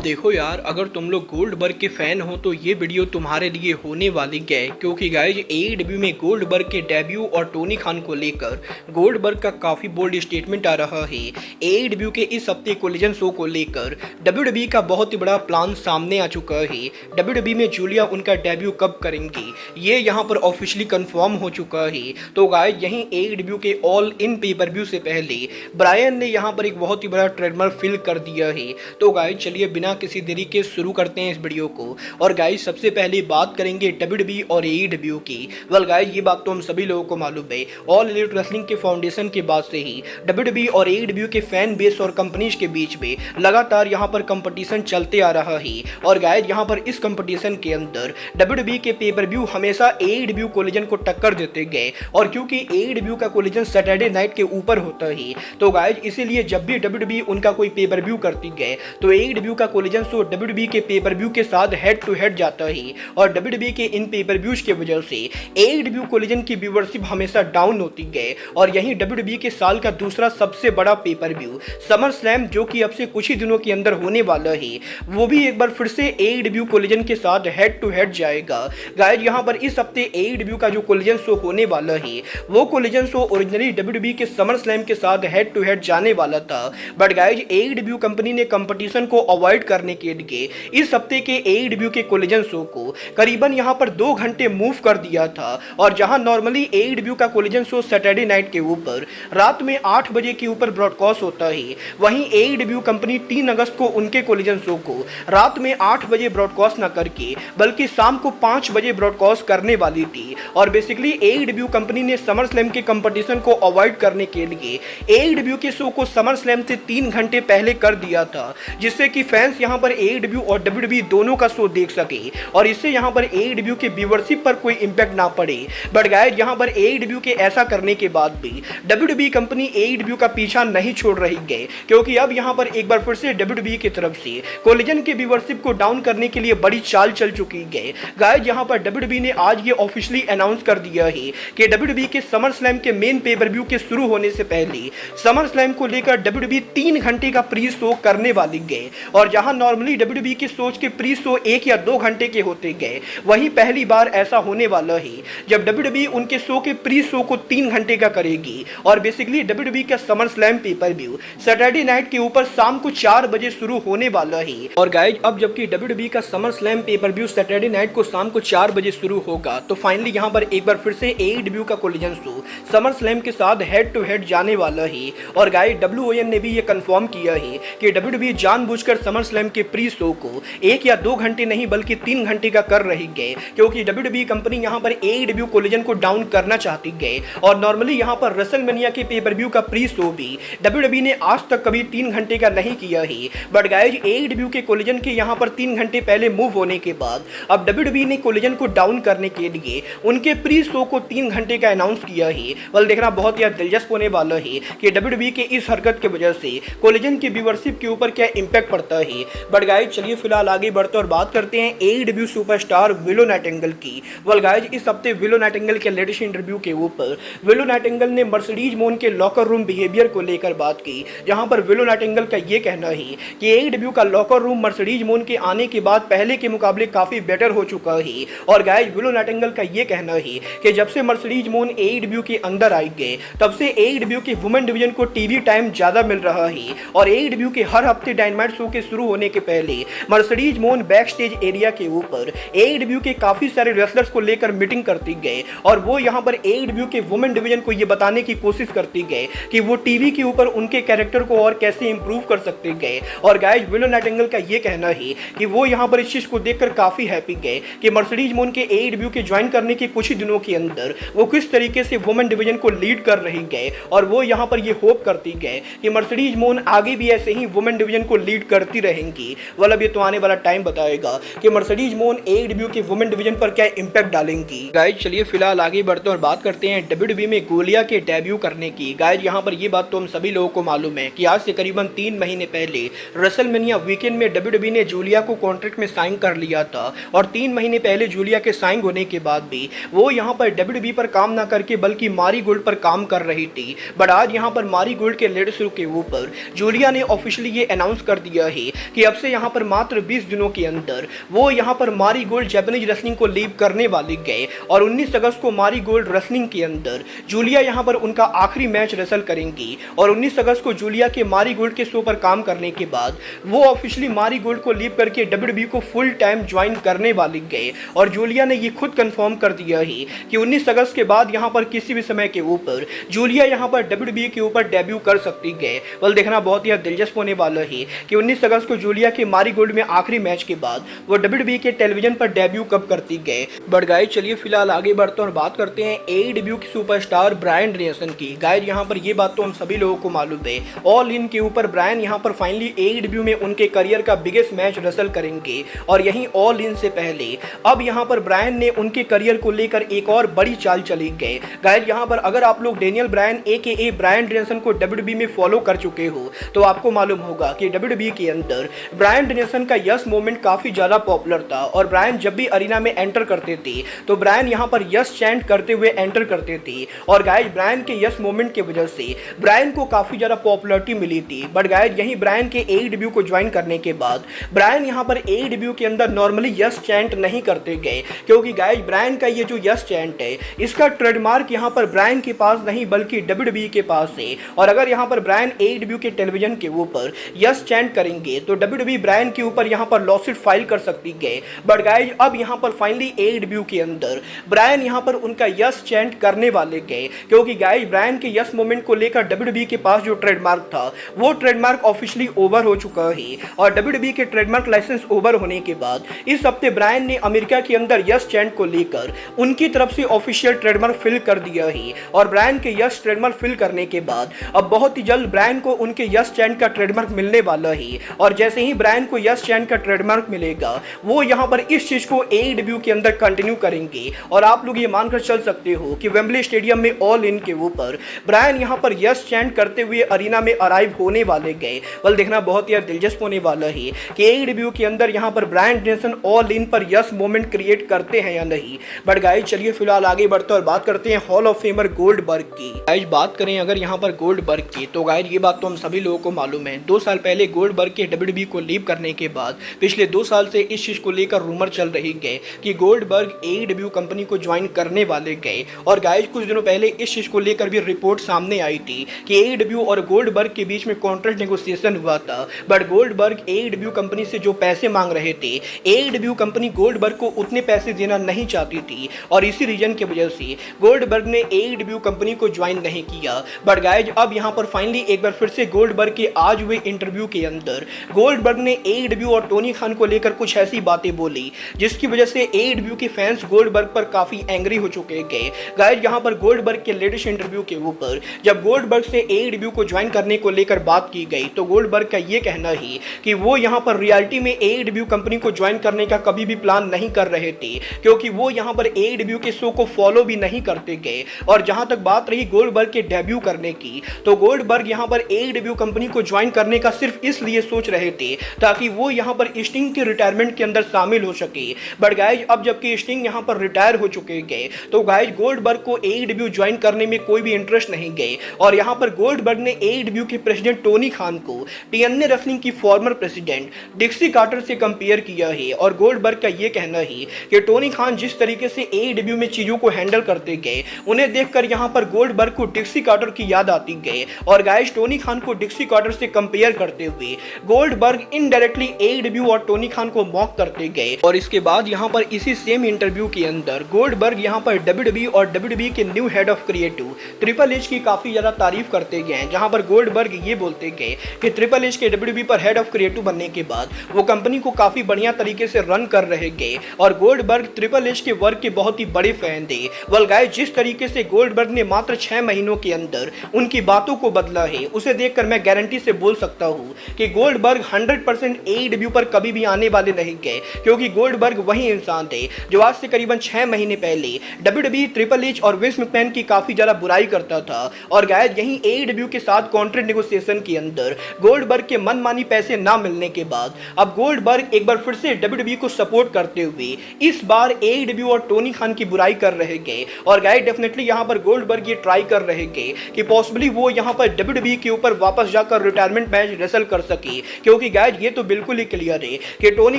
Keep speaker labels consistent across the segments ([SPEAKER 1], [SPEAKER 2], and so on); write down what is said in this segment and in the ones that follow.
[SPEAKER 1] अब देखो यार, अगर तुम लोग गोल्डबर्ग के फैन हो तो ये वीडियो तुम्हारे लिए होने वाली है, क्योंकि गाइज एईडब्ल्यू में गोल्डबर्ग के डेब्यू और टोनी खान को लेकर गोल्डबर्ग का काफी बोल्ड स्टेटमेंट आ रहा है। एईडब्ल्यू के इस हफ्ते कोलिजन शो को लेकर डब्ल्यूडब्ल्यूई का बहुत ही बड़ा प्लान सामने आ चुका है। डब्ल्यूडब्ल्यूई में जूलिया उनका डेब्यू कब करेंगी ये यहाँ पर ऑफिशियली कंफर्म हो चुका है। तो गाइज यहीं एईडब्ल्यू के ऑल इन पेपर व्यू से पहले ब्रायन ने यहाँ पर एक बहुत ही बड़ा ट्रेडमार फिल कर दिया है। तो गाइज चलिए बिना किसी देरी के शुरू करते हैं इस वीडियो को। और गाइज सबसे पहले बात करेंगे डब्ल्यूडब्ल्यूई और एईडब्ल्यू की। वेल गाइज ये बात तो हम सभी लोगों को मालूम है, ऑल एलीट रेसलिंग के फाउंडेशन के बाद से ही डब्ल्यूडब्ल्यूई और एईडब्ल्यू के फैन बेस और कंपनीज के बीच में लगातार यहाँ पर कंपटीशन चलते आ रहा है। और गाइज यहाँ पर इस कंपटीशन के अंदर डब्ल्यूडब्ल्यूई के पेपर व्यू हमेशा एईडब्ल्यू कोलिजन को टक्कर देते गए। और क्योंकि एईडब्ल्यू का कोलिजन सैटरडे नाइट के ऊपर होता है, तो गाइज इसीलिए जब भी डब्ल्यूडब्ल्यूई उनका कोई पेपर व्यू करती गए तो एईडब्ल्यू का कोलिजन शो डब्ल्यूडब्ल्यूई के पेपर व्यू के साथ हेड टू हेड जाता है। और डब्ल्यूडब्ल्यूई के इन पेपर व्यूज के वजह से एईडब्ल्यू कोलिजन की व्यूअरशिप हमेशा डाउन होती गए। और यहीं डब्ल्यूडब्ल्यूई के साल का दूसरा सबसे बड़ा पेपर व्यू समर स्लैम, जो कि अब से कुछ ही दिनों के अंदर होने वाला है, वो भी एक बार फिर से एईडब्ल्यू कोलिजन के साथ हेड टू हेड जाएगा। गाइज यहाँ पर इस हफ्ते एईडब्ल्यू का जो कोलिजन शो होने वाला है, वो कोलिजन शो ओरिजिनली डब्ल्यूडब्ल्यूई के समर स्लैम के साथ हेड टू हेड जाने वाला था। बट गाइज एईडब्ल्यू कंपनी ने कंपटीशन को अवॉइड करने के लिए इस हफ्ते के एईडब्ल्यू के कोलिजन शो को करीबन यहां पर 2 घंटे मूव कर दिया था। और जहां नॉर्मली एईडब्ल्यू का कोलिजन शो सैटरडे नाइट के ऊपर रात में 8 बजे के ऊपर ब्रॉडकास्ट होता है, वहीं एईडब्ल्यू कंपनी 3 अगस्त को उनके कोलिजन शो को रात में 8 बजे ब्रॉडकास्ट न करके बल्कि शाम को 5 बजे ब्रॉडकास्ट करने वाली थी। और बेसिकली एईडब्ल्यू कंपनी ने समर स्लैम के कंपटीशन को अवॉइड करने के लिए एईडब्ल्यू के शो को समर स्लैम से 3 घंटे पहले कर दिया था, जिससे कि फैंस यहां पर एईडब्ल्यू और डब्ल्यूडब्ल्यूई दोनों का शो देख सके और इससे यहां पर एईडब्ल्यू के व्यूअरशिप पर कोई इंपैक्ट ना पड़े। बट गाइस यहां पर एईडब्ल्यू के ऐसा करने के बाद भी डब्ल्यूडब्ल्यूई कंपनी एईडब्ल्यू का पीछा नहीं छोड़ रही है, क्योंकि अब यहां पर एक बार फिर से डब्ल्यूडब्ल्यूई की तरफ से कोलिजन के व्यूअरशिप को डाउन करने के लिए बड़ी चाल चल चुकी है। गाइस यहां पर डब्ल्यूडब्ल्यूई ने आज ये ऑफिशियली अनाउंस कर दिया है कि डब्ल्यूडब्ल्यूई के समर स्लैम के मेन पेपर व्यू के शुरू होने से पहले समर स्लैम को लेकर डब्ल्यूडब्ल्यूई 3 घंटे का प्री शो करने वाली है। और जहां नॉर्मली डब्ल्यूडब्ल्यूई के शोज के प्री शो 1 या 2 घंटे के होते गए, वहीं पहली बार ऐसा होने वाला है जब डब्ल्यूडब्ल्यूई उनके शो के प्री शो को 3 घंटे का करेगी। और बेसिकली डब्ल्यूडब्ल्यूई का summer slam pay per view Saturday night के ऊपर शाम को 4 बजे शुरू होने वाला है। और गाइज अब जबकि डब्ल्यूडब्ल्यूई का summer slam pay per view Saturday night को शाम को 4 बजे शुरू होगा, तो फाइनली यहां पर एक बार फिर से एईडब्ल्यू का कोलिजन शो समर स्लैम के साथ हेड टू हेड जाने वाला है। और गाइज डब्ल्यूओएन ने भी ये कंफर्म किया है कि डब्ल्यूडब्ल्यूई जानबूझकर समर स्लैम के प्री शो को 1 या 2 घंटे नहीं बल्कि 3 घंटे का कर रही है, क्योंकि डब्ल्यूडब्ल्यूई कंपनी यहां पर एईडब्ल्यू कोलिजन को डाउन करना चाहती है। और नॉर्मली यहां पर रेसलमेनिया के पेपर व्यू का प्री शो भी डब्ल्यूडब्ल्यूई ने आज तक कभी 3 घंटे का नहीं किया है। बट गाइज एईडब्ल्यू के कोलिजन के यहां पर 3 घंटे पहले मूव होने के बाद अब डब्ल्यूडब्ल्यूई ने कोलिजन को डाउन करने के लिए उनके प्री शो को 3 घंटे का अनाउंस किया है। वेल देखना बहुत ही दिलचस्प होने वाला है कि डब्ल्यूडब्ल्यूई के इस हरकत की वजह से कोलिजन की व्यूअरशिप के ऊपर क्या इंपैक्ट पड़ता है। बट गाइज चलिए फिलहाल आगे बढ़ते और बात करते हैं एईडब्ल्यू सुपरस्टार विलो नाइटिंगेल की। वेल गाइज इस हफ्ते विलो नाइटिंगेल के लेटेस्ट इंटरव्यू के ऊपर विलो नाइटिंगेल ने मर्सिडीज मोन के लॉकर रूम बिहेवियर को लेकर बात की, जहां पर विलो नाइटिंगेल का ये कहना है कि एईडब्ल्यू का लॉकर रूम मर्सिडीज मोन के आने के बाद पहले के मुकाबले काफी बेटर हो चुका है। और गाइज विलो नाइटिंगेल का ये कहना है कि जब से मर्सिडीज मोन एईडब्ल्यू के अंदर आई गए, तब से एईडब्ल्यू के वुमेन डिवीजन को टीवी टाइम ज्यादा मिल रहा है। और एईडब्ल्यू के हर हफ्ते डायनामाइट शो के शुरू होने के पहले मर्सिडीज मोन बैक स्टेज एरिया के ऊपर एईडब्ल्यू के काफी सारे रेसलर्स को लेकर मीटिंग करती गए। और वो यहाँ पर एईडब्ल्यू के वुमेन डिवीजन को ये बताने की कोशिश करती गए कि वो टीवी के ऊपर उनके कैरेक्टर को और कैसे इंप्रूव कर सकते गए। और गाइज विलो नाइटिंगेल का ये कहना है कि वो यहाँ पर इस चीज को देखकर काफी हैप्पी गए कि मर्सिडीज मोन के एईडब्ल्यू के ज्वाइन करने के कुछ ही दिनों के अंदर वो किस तरीके से वुमेन डिवीजन को लीड कर रही गए। और वो यहाँ पर ये होप करती गए कि मर्सिडीज मोन आगे भी ऐसे ही वुमेन डिवीजन को लीड करती रहेंगी। वाला भी तो आने वाला टाइम बताएगा कि मर्सिडीज मोन एईडब्ल्यू के वुमेन डिवीजन पर क्या इंपैक्ट डालेंगी। गाइज चलिए फिलहाल आगे बढ़ते हैं और बात करते हैं डब्ल्यूडब्ल्यूई में गोलिया के डेब्यू करने की। गाइज यहाँ पर ये बात तो हम सभी लोगों को मालूम है कि आज से करीबन 3 महीने पहले रेसलमेनिया वीकेंड में डब्ल्यूडब्ल्यूई ने जूलिया को कॉन्ट्रैक्ट में साइन कर लिया था। और 3 महीने पहले जूलिया के साइन होने के बाद भी वो यहाँ पर डब्ल्यूडब्ल्यूई पर काम ना करके बल्कि मारी गोल्ड पर काम कर रही थी। बट आज यहाँ पर मारी गोल्ड के लेटेस्ट शो के ऊपर जूलिया ने ऑफिशियली ये अनाउंस कर दिया है कि अब से यहाँ पर मात्र 20 दिनों के अंदर वो यहाँ पर मारी गोल्ड जापानीज रेसलिंग को लीव करने वाले गए और 19 अगस्त को मारी गोल्ड रेसलिंग के अंदर जूलिया यहाँ पर उनका आखिरी मैच रेसल करेंगी और 19 अगस्त को जूलिया के मारी गोल्ड के शो पर काम करने के बाद वो ऑफिशियली मारी गोल्ड को लीव करके डब्ल्यूडब्ल्यूई को फुल टाइम ज्वाइन करने वाले गए और जूलिया ने ये खुद कंफर्म कर दिया है कि 19 अगस्त के बाद यहाँ पर किसी भी समय के ऊपर जूलिया यहाँ पर डब्ल्यूडब्ल्यूई के ऊपर डेब्यू कर सकती है। बल देखना बहुत ही दिलचस्प होने वाला है कि 19 अगस्त को जूलिया के मारी गोल्ड में आखिरी मैच के बाद वो डब्ल्यूडब्ल्यूई के टेलीविजन पर डेब्यू कब करती गए। बट गाइस चलिए फिलहाल आगे बढ़ते और बात करते हैं एईडब्ल्यू की सुपरस्टार ब्रायन डेनियल्सन की। गाइस यहाँ पर ये बात तो हम सभी लोगों को मालूम है, ऑल इन के ऊपर ब्रायन यहाँ पर फाइनली एईडब्ल्यू में उनके करियर का बिगेस्ट मैच रेसल करेंगे और यहीं ऑल इन से पहले अब यहाँ पर ब्रायन ने उनके करियर को लेकर एक और बड़ी चाल चली गए। गाइस यहाँ पर अगर आप लोग डेनियल ब्रायन AKA ब्रायन डेनियल्सन को डब्ल्यूडब्ल्यूई में फॉलो कर चुके हो तो आपको मालूम होगा कि डब्ल्यूडब्ल्यूई के अंदर ब्रायन डेनियल्सन का यस मूवमेंट काफी ज्यादा पॉपुलर था और ब्रायन जब भी अरीना में एंटर करते थे तो ब्रायन यहाँ पर यस चैंट करते हुए एंटर करते थे और गाइस ब्रायन के यस मूवमेंट की वजह से ब्रायन को काफी ज्यादा पॉपुलैरिटी मिली थी। बट गाइस यही ब्रायन के एईडब्ल्यू को ज्वाइन करने के बाद ब्रायन यहाँ पर एईडब्ल्यू के अंदर नॉर्मली यस चैंट नहीं करते गए क्योंकि गाइस ब्रायन का ये जो यस चैंट है इसका ट्रेडमार्क यहाँ पर ब्रायन के पास नहीं बल्कि डब्ल्यूडब्ल्यूई के पास है और अगर यहाँ पर ब्रायन एईडब्ल्यू के टेलीविजन के ऊपर यस चैंट करेंगे तो डब्ल्यूडब्ल्यूई ब्रायन के ऊपर यहाँ पर लॉसूट फाइल कर सकती है। बट गाइस अब यहाँ पर फाइनली एईडब्ल्यू के अंदर ब्रायन यहाँ पर उनका यस चैंट करने वाले गए क्योंकि गाइस ब्रायन के यस मूवमेंट को लेकर डब्ल्यूडब्ल्यूई के पास जो ट्रेडमार्क था वो ट्रेडमार्क ऑफिशियली ओवर हो चुका है और डब्ल्यूडब्ल्यूई के ट्रेडमार्क लाइसेंस ओवर होने के बाद इस हफ्ते ब्रायन ने अमेरिका के अंदर यस चैंट को लेकर उनकी तरफ से ऑफिशियल ट्रेडमार्क फिल कर दिया है और ब्रायन के यस ट्रेडमार्क फिल करने के बाद अब बहुत ही जल्द ब्रायन को उनके यस चैंट का ट्रेडमार्क मिलने वाला है और जैसे ही ब्रायन को यस चैंट का ट्रेडमार्क मिलेगा वो यहाँ पर इस चीज को एईडब्ल्यू के अंदर कंटिन्यू करेंगे और आप लोग ये मानकर चल सकते हो कि वेम्बली स्टेडियम में ऑल इन के ऊपर ब्रायन यहाँ पर यस चैंट करते हुए अरीना में अराइव होने वाले गए। बल देखना बहुत ही दिलचस्प होने वाला है कि एईडब्ल्यू के अंदर यहाँ पर ब्रायन डेनियल्सन ऑल इन पर यस मोमेंट क्रिएट करते हैं या नहीं। बट गाइस चलिए फिलहाल आगे बढ़ते और बात करते हैं हॉल ऑफ फेमर गोल्डबर्ग की। गाइस बात करें अगर यहाँ पर गोल्डबर्ग की तो गाइस ये बात तो हम सभी लोगों को मालूम है, 2 साल पहले गोल्डबर्ग के डब्ल्यूडब्ल्यूई को लीव करने के बाद पिछले 2 साल से इस चीज को लेकर रूमर चल रही गए कि गोल्डबर्ग एईडब्ल्यू कंपनी को ज्वाइन करने वाले गए और गाइस कुछ दिनों पहले इस चीज को लेकर भी रिपोर्ट सामने आई थी कि एईडब्ल्यू और गोल्डबर्ग के बीच में कॉन्ट्रैक्ट नेगोशिएशन हुआ था। बट गोल्डबर्ग एईडब्ल्यू कंपनी से जो पैसे मांग रहे थे एईडब्ल्यू कंपनी गोल्डबर्ग को उतने पैसे देना नहीं चाहती थी और इसी रीजन की वजह से गोल्डबर्ग ने एईडब्ल्यू कंपनी को ज्वाइन नहीं किया। बट गाइस अब यहाँ पर फाइनली एक बार फिर से गोल्डबर्ग के आज हुए इंटरव्यू के अंदर गोल्डबर्ग ने एईडब्ल्यू और टोनी खान को लेकर कुछ ऐसी बातें बोली जिसकी वजह से एईडब्ल्यू के फैंस गोल्डबर्ग पर काफी एंग्री हो चुके गए। गाइस यहाँ पर गोल्डबर्ग के लेटेस्ट इंटरव्यू के ऊपर जब गोल्डबर्ग से एईडब्ल्यू को ज्वाइन करने को लेकर बात की गई तो गोल्डबर्ग का ये कहना है कि वो यहाँ पर रियलिटी में एईडब्ल्यू कंपनी को ज्वाइन करने का कभी भी प्लान नहीं कर रहे थे क्योंकि वो यहाँ पर एईडब्ल्यू के शो को फॉलो भी नहीं करते गए। और जहां तक बात रही गोल्डबर्ग के डेब्यू करने की तो गोल्डबर्ग यहाँ पर एईडब्ल्यू कंपनी को ज्वाइन करने का सिर्फ इसलिए सोच रहे थे ताकि वो यहाँ पर स्टिंग के रिटायरमेंट के अंदर शामिल हो सके। बट गाइस अब जबकि स्टिंग यहाँ पर रिटायर हो चुके गए तो गाइस गोल्डबर्ग को एईडब्ल्यू ज्वाइन करने में कोई भी इंटरेस्ट नहीं गए और यहाँ पर गोल्डबर्ग ने एईडब्ल्यू के प्रेसिडेंट टोनी खान को टीएनए रेसलिंग की फॉर्मर प्रेसिडेंट डिक्सी कार्टर से कंपेयर किया है और गोल्डबर्ग का ये कहना है कि टोनी खान जिस तरीके से एईडब्ल्यू में चीजों को हैंडल करते गए उन्हें देखकर यहाँ पर गोल्डबर्ग को डिक्सी कार्टर की याद आती गई और गाइस टोनी खान को डिक्सी कार्टर से कंपेयर करते हुए गोल्डबर्ग इनडायरेक्टली एईडब्ल्यू और टोनी खान को मॉक करते गए। और इसके बाद यहाँ पर इसी सेम इंटरव्यू के अंदर गोल्डबर्ग यहाँ पर डब्ल्यूडब्ल्यूई और डब्ल्यूडब्ल्यूई के new head of creative triple H की काफी ज्यादा तारीफ करते गए जहां पर गोल्डबर्ग ये बोलते गए कि ट्रिपल एच के डब्ल्यूडब्ल्यूई पर हेड ऑफ क्रिएटिव बनने के बाद वो कंपनी को काफी बढ़िया तरीके से रन कर रहे गए और गोल्डबर्ग ट्रिपल एच के वर्क के बहुत ही बड़े फैन थे। वेल गाइस जिस तरीके से गोल्डबर्ग ने मात्र 6 महीनों के अंदर उनकी बातों को बदला है उसे देखकर मैं गारंटी से बोल सकता हूँ कि गोल्डबर्ग 100% एईडब्ल्यू पर कभी भी आने वाले नहीं गए क्योंकि गोल्डबर्ग वही इंसान थे जो आज से करीबन 6 महीने पहले डब्ल्यूडब्ल्यूई ट्रिपल एच और विंस मैकमैन की काफी ज्यादा बुराई करता था और गाइस यही एईडब्ल्यू के साथ कॉन्ट्रैक्ट नेगोशिएशन के अंदर गोल्डबर्ग के मनमानी पैसे ना मिलने के बाद अब गोल्डबर्ग एक बार फिर से डब्ल्यूडब्ल्यूई को सपोर्ट करते हुए इस बार एईडब्ल्यू और टोनी खान की बुराई कर रहे गए और गाइस डेफिनेटली यहां पर गोल्डबर्ग ये ट्राई कर रहे गए कि पॉसिबली वो यहां पर डब्ल्यूडब्ल्यूई के ऊपर वापस जाकर रिटायरमेंट मैच रेसल कर सके क्योंकि क्योंकि गाइज ये तो बिल्कुल ही क्लियर है कि टोनी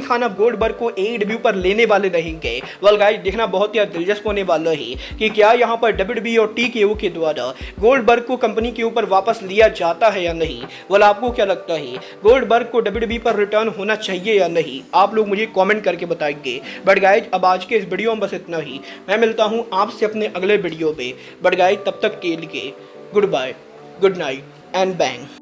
[SPEAKER 1] खान अब गोल्डबर्ग को AEW पर लेने वाले रहेंगे। वेल गाइज देखना बहुत ही दिलचस्प होने वाला है कि क्या यहाँ पर WWE और TKO के द्वारा गोल्डबर्ग को कंपनी के ऊपर वापस लिया जाता है या नहीं। वेल आपको क्या लगता है, गोल्डबर्ग को WWE पर रिटर्न होना चाहिए या नहीं, आप लोग मुझे कमेंट करके बताएंगे। बट गाइज अब आज के इस वीडियो में बस इतना ही। मैं मिलता हूँ आपसे अपने अगले वीडियो में। बट गाइज तब तक के लिए goodbye, good night and bang.